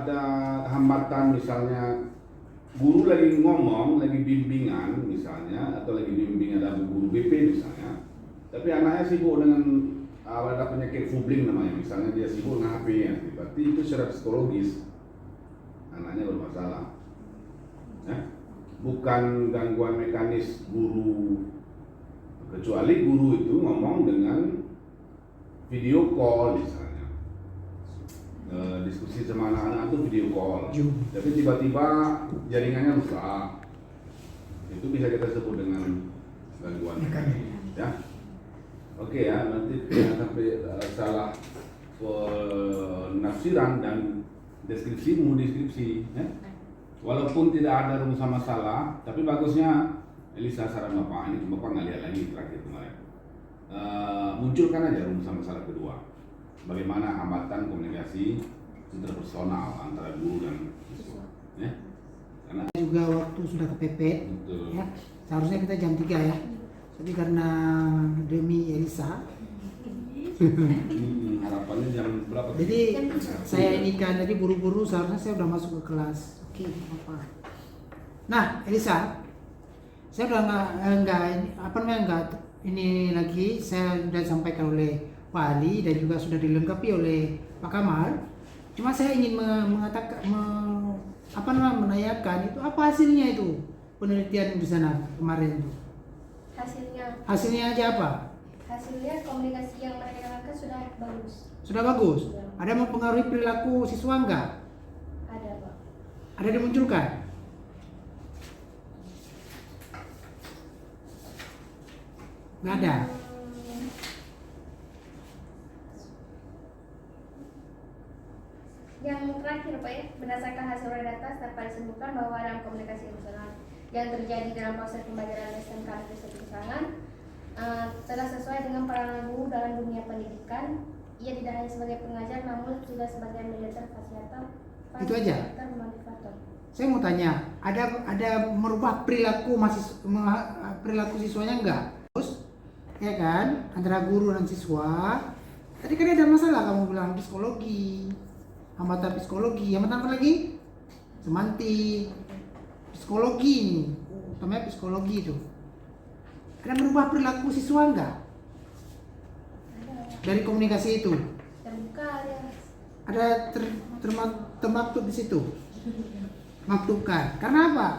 ada hambatan, misalnya guru lagi ngomong, lagi bimbingan misalnya, atau lagi bimbing ada guru BP misalnya, tapi anaknya sibuk dengan ada penyakit fubling namanya, misalnya dia sibuk dengan HP ya, berarti itu secara psikologis anaknya bermasalah. Ya? Bukan gangguan mekanis guru, kecuali guru itu ngomong dengan video call misalnya, diskusi sama anak-anak itu video call, tapi tiba-tiba jaringannya rusak, itu bisa kita sebut dengan gangguan mekanis. Ya, oke ya, nanti jangan sampai salah penafsiran dan deskripsi ya. Walaupun tidak ada rumusan masalah, tapi bagusnya Elisa saran Bapak, ini Bapak nggak lihat lagi terakhir kemarin. Munculkan aja rumusan masalah kedua. Bagaimana hambatan komunikasi interpersonal antara guru dan siswa. Ya? Karena juga waktu sudah kepepet, ya, seharusnya kita jam 3 ya. Tapi karena demi Elisa, harapannya jam berapa? jadi saya ini kan jadi buru-buru, seharusnya saya udah masuk ke kelas. Oke, apa? Nah, Elisa, saya udah nggak ini lagi, saya sudah sampaikan oleh Pak Ali dan juga sudah dilengkapi oleh Pak Kamal. Cuma saya ingin menanyakan itu apa hasilnya itu penelitian di sana kemarin itu. Hasilnya aja apa? Hasilnya komunikasi yang mereka lakukan sudah bagus. Sudah bagus. Ya. Ada mempengaruhi perilaku siswa enggak? Ada, Pak. Ada dimunculkan? Nggak ada. Yang terakhir, Pak, ya, berdasarkan hasil data dapat disimpulkan bahwa dalam komunikasi emosional yang terjadi dalam proses pembelajaran SMK Negeri 1 Kesayangan telah sesuai dengan peranan guru dalam dunia pendidikan. Ia tidak hanya sebagai pengajar, namun juga sebagai mediator, fasilitator, itu aja. motivator. Saya mau tanya, ada merubah perilaku siswanya enggak? Terus, ya kan, antara guru dan siswa. Tadi kan ada masalah, kamu bilang psikologi, hambatan psikologi, hambatan apa lagi? Semantik, psikologi, namanya psikologi itu. Ada merubah perilaku siswa enggak? Dari komunikasi itu? Terbuka ya. Ada termaktub di situ? Maktubkan. Karena apa?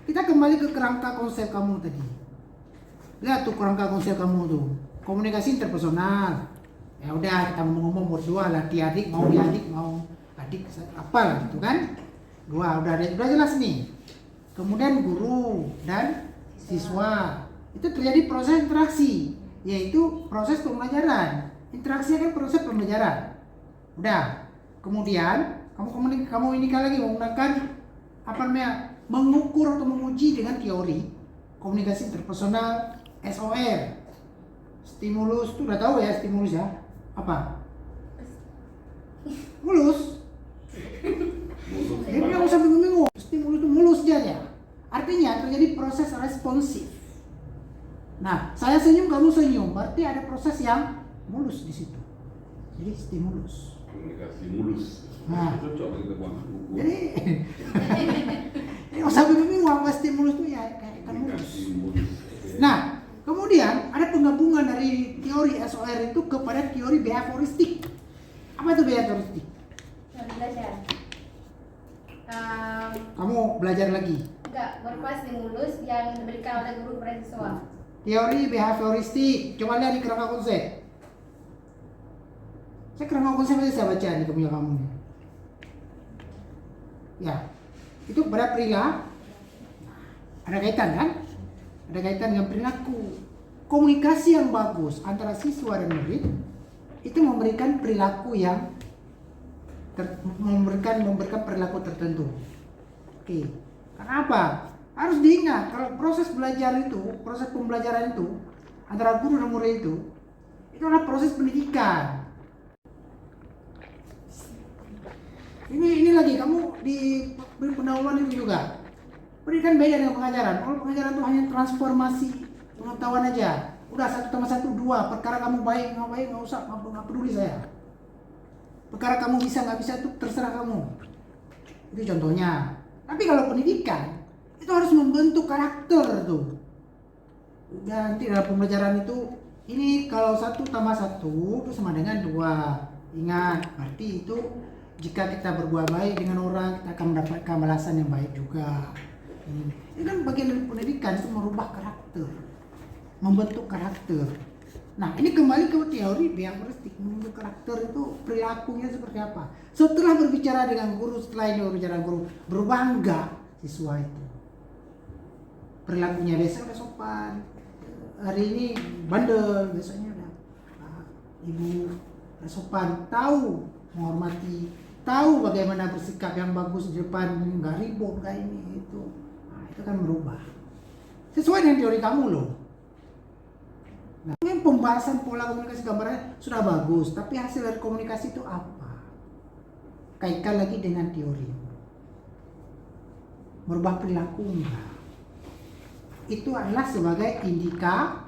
Kita kembali ke kerangka konsep kamu tadi. Lihat tuh kerangka konsep kamu tuh. Komunikasi interpersonal. Ya udah, kita ngomong berdua lah, adik mau adik apalah gitu kan? Dua udah jelas nih. Kemudian guru dan siswa. Itu terjadi proses interaksi, yaitu proses pembelajaran. Interaksi kan proses pembelajaran. Udah. Kemudian kamu ini lagi menggunakan mengukur atau menguji dengan teori komunikasi interpersonal SOR. Stimulus itu udah tahu ya, stimulus ya. Apa? Mulus. Jadi nggak usah bingung-bingung. Stimulus itu mulus aja. Artinya terjadi proses responsif. Nah, saya senyum, kamu senyum, berarti ada proses yang mulus di situ. Jadi stimulus. Komunikasi mulus. Nah, cocok kita buat buku. Jadi, usah bingung apa stimulus itu ya kayak ikan mulus. Nah, kemudian ada penggabungan dari teori SOR itu kepada teori behavioristik. Apa itu behavioristik? Belajar. Kamu belajar lagi? Enggak, berupa stimulus yang diberikan oleh guru kepada siswa. Teori behavioristik, coba lihat di kerangka konsep. Saya kerangka konsep aja saya baca di punya kamu nih. Ya, itu pada perilaku. Ada kaitan kan? Ada kaitan dengan perilaku. Komunikasi yang bagus antara siswa dan murid itu memberikan perilaku yang memberikan perilaku tertentu. Oke. Karena apa? Harus diingat kalau proses pembelajaran itu antara guru dan murid itu adalah proses pendidikan. Ini lagi kamu di pendahuluan itu juga. Pendidikan beda dengan pengajaran. Kalau pengajaran itu hanya transformasi pengetahuan aja. Udah 1+1 2. Perkara kamu baik nggak usah, nggak peduli saya. Perkara kamu bisa nggak bisa itu terserah kamu. Itu contohnya. Tapi kalau pendidikan itu harus membentuk karakter tuh. Dan nanti dalam pembelajaran itu ini kalau 1+1 itu sama dengan 2. Ingat, berarti itu jika kita berbuat baik dengan orang, kita akan mendapatkan balasan yang baik juga. Ini kan bagian dari pendidikan, itu merubah karakter, membentuk karakter. Nah, ini kembali ke teori diagnostik, membentuk karakter itu perilakunya seperti apa. Setelah berbicara dengan guru, setelah ini berbicara dengan guru, berubah enggak siswa itu? Perilakunya biasa udah sopan, hari ini bandel, biasanya udah ibu udah sopan, tahu menghormati, tahu bagaimana bersikap yang bagus di depan, nggak ribut, nggak ini itu. Nah, itu kan berubah sesuai dengan teori kamu loh. Nah, ini pembahasan pola komunikasi gambarannya sudah bagus, tapi hasil dari komunikasi itu apa? Kaitkan lagi dengan teori. Merubah perilaku enggak? Itu adalah sebagai indikator.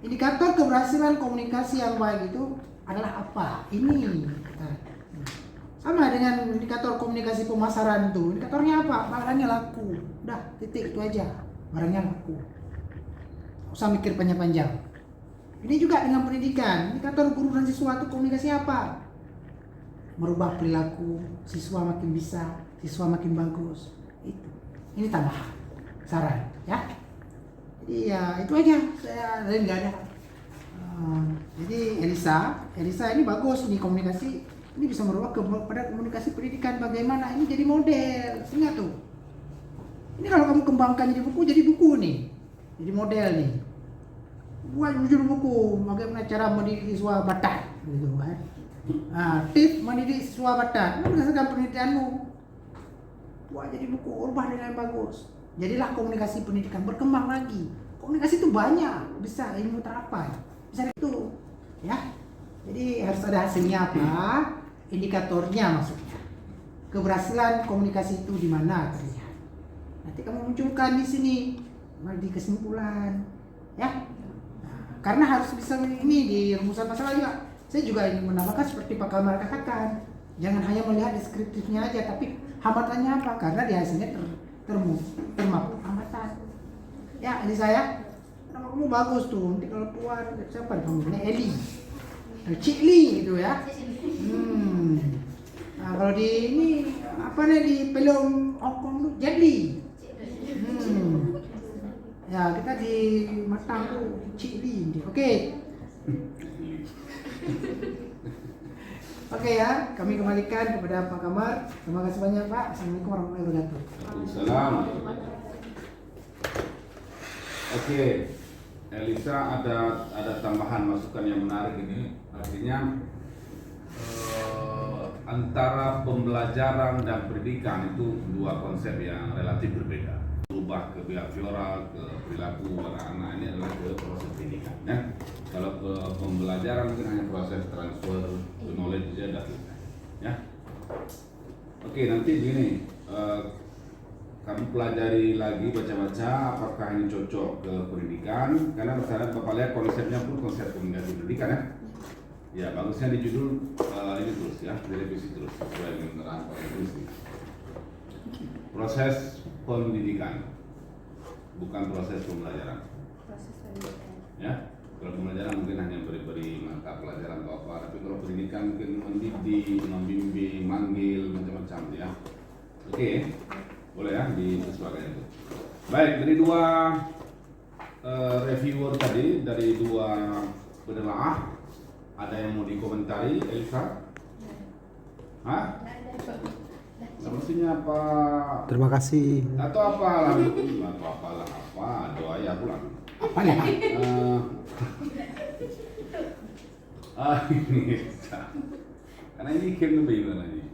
Indikator keberhasilan komunikasi yang baik itu adalah apa? Ini. Sama dengan indikator komunikasi pemasaran tuh. Indikatornya apa? Barangnya laku. Udah, titik itu aja. Barangnya laku. Nggak usah mikir panjang-panjang. Ini juga dengan pendidikan. Indikator guru dan siswa itu komunikasi apa? Merubah perilaku, siswa makin bisa, siswa makin bagus. Itu. Ini tambahan saran, ya. Jadi ya itu aja. Saya lain nggak ada. Jadi Elisa ini bagus nih komunikasi. Ini bisa merubah pada komunikasi pendidikan. Bagaimana ini jadi model? Ingat tuh. Ini kalau kamu kembangkan jadi buku nih. Jadi model nih. Buat judul buku bagaimana cara mendidik siswa Batak gitu kan. Tips mendidik siswa Batak. Ini berdasarkan penelitianmu. Buat jadi buku, ubah dengan bagus. Jadilah komunikasi pendidikan, berkembang lagi. Komunikasi itu banyak, bisa ilmu terapan. Bisa itu, ya. Jadi harus ada hasilnya apa? Indikatornya maksudnya. Keberhasilan komunikasi itu di mana terlihat. Nanti kamu munculkan di sini, di kesimpulan, ya. Nah, karena harus bisa ini di rumusan masalah juga. Saya juga ingin menambahkan seperti Pak Kamal katakan, jangan hanya melihat deskriptifnya aja, tapi hambatannya apa? Karena di hasilnya termaktub hambatan. Ya, ini saya. Nama kamu bagus tuh. Nanti kalau keluar siapa kamu? Eli, Cikli gitu ya. Nah, kalau di ini apa nih di film Hongkong tuh Jetli. Ya, kita di Matang tuh Cikli. Oke. Oke ya, kami kembalikan kepada Pak Kamar. Terima kasih banyak Pak. Assalamualaikum warahmatullahi wabarakatuh. Waalaikumsalam. Oke, Elisa ada tambahan masukan yang menarik ini. Artinya antara pembelajaran dan pendidikan itu dua konsep yang relatif berbeda. Berubah ke behavioral, ke perilaku anak-anak ini adalah ke proses pendidikan. Ya. Kalau ke pembelajaran mungkin hanya proses transfer knowledge saja dan ya. Oke, nanti begini, kamu pelajari lagi baca-baca apakah ini cocok ke pendidikan, karena misalnya Bapak lihat konsepnya pun konsep komunikasi pendidikan ya. Ya, bagusnya di judul ini terus ya, direvisi terus sesuai dengan Pak tulis. Proses pendidikan, bukan proses pembelajaran. Proses pendidikan. Ya, kalau pembelajaran mungkin hanya beri mata pelajaran atau apa, tapi kalau pendidikan mungkin mendidik, membimbing, manggil, macam-macam ya. Oke, boleh ya disesuaikan itu. Baik, dari dua reviewer tadi, dari dua penelaah, ada yang mau dikomentari, Elisa? Hah? Maksudnya apa? Terima kasih. Atau apalah? Atau apalah apa? Doa ya pulang. Apa ya? Ini karena ini game lebih gimana nih?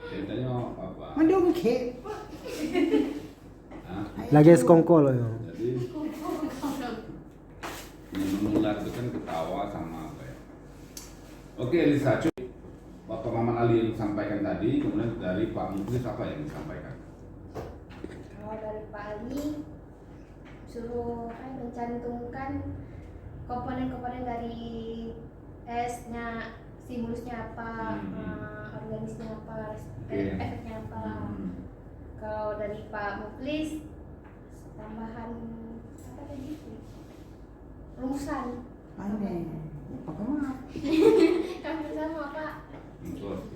Ceritanya apa? Mandung ke. Lagi skongkol ya. Jadi yang menular itu kan ketawa sama apa ya? Oke, Elisa, cuy. Bapak Maman Ali yang sampaikan tadi, kemudian dari Pak Muklis apa yang disampaikan? Kalau dari Pak Ali suruh mencantumkan komponen-komponen dari S-nya, stimulusnya apa, teknisnya apa, Oke. efeknya apa. Kalau dari Pak Muflis tambahan apa tadi? Rumusan. Aneh. Pakai maaf. Kan bersama Pak.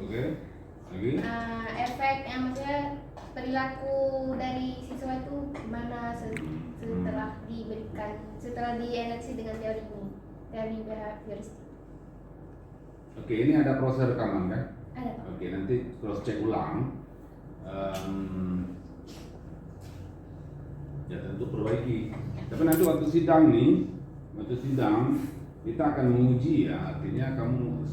Oke. Lagi? Efeknya maksudnya perilaku dari siswa itu gimana setelah dienaksi dengan teori ini, teori behavioristik. Oke, ini ada proses rekaman kan? Ada Pak. Oke, nanti cross check ulang. Ya tentu perbaiki. Tapi nanti waktu sidang kita akan menguji ya, artinya kamu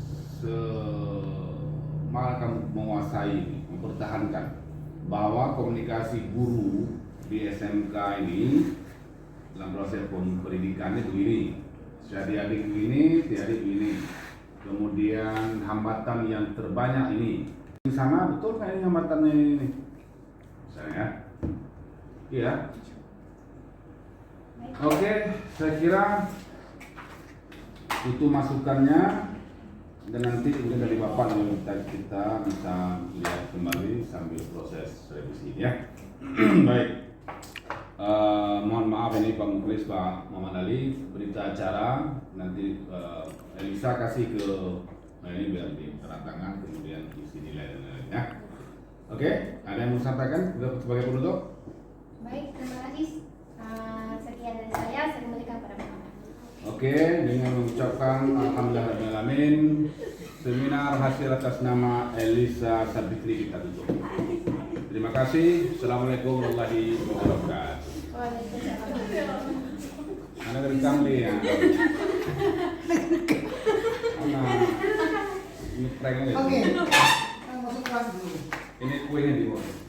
malah kamu menguasai, mempertahankan bahwa komunikasi guru di SMK ini dalam proses pendidikannya begini, si adik-adik begini, si adik begini, kemudian hambatan yang terbanyak ini. Di sana betul kan ini hambatannya ini? Misalnya, iya. Oke, saya kira itu masukannya, dan nanti mungkin dari Bapak yang kita bisa lihat kembali sambil proses revisi ya. Baik. Mohon maaf ini Pak Muklis, Pak Muhammad Ali, berita acara nanti Elisa kasih ke ini biar di tanda tangan kemudian isi nilai dan lain-lainnya. Oke, ada yang mau sampaikan sebagai penutup? Baik, terima kasih. Sekian dari saya kembalikan pada Bapak. Oke, dengan mengucapkan alhamdulillahirrahmanirrahim, seminar hasil atas nama Elisa Sabitri kita tutup. Terima kasih. Assalamualaikum warahmatullahi wabarakatuh. Waalaikumsalam. Ada rekam nih ya. Ini prank aja. Oke. Kita masuk kelas dulu. Ini kuenya di bawah.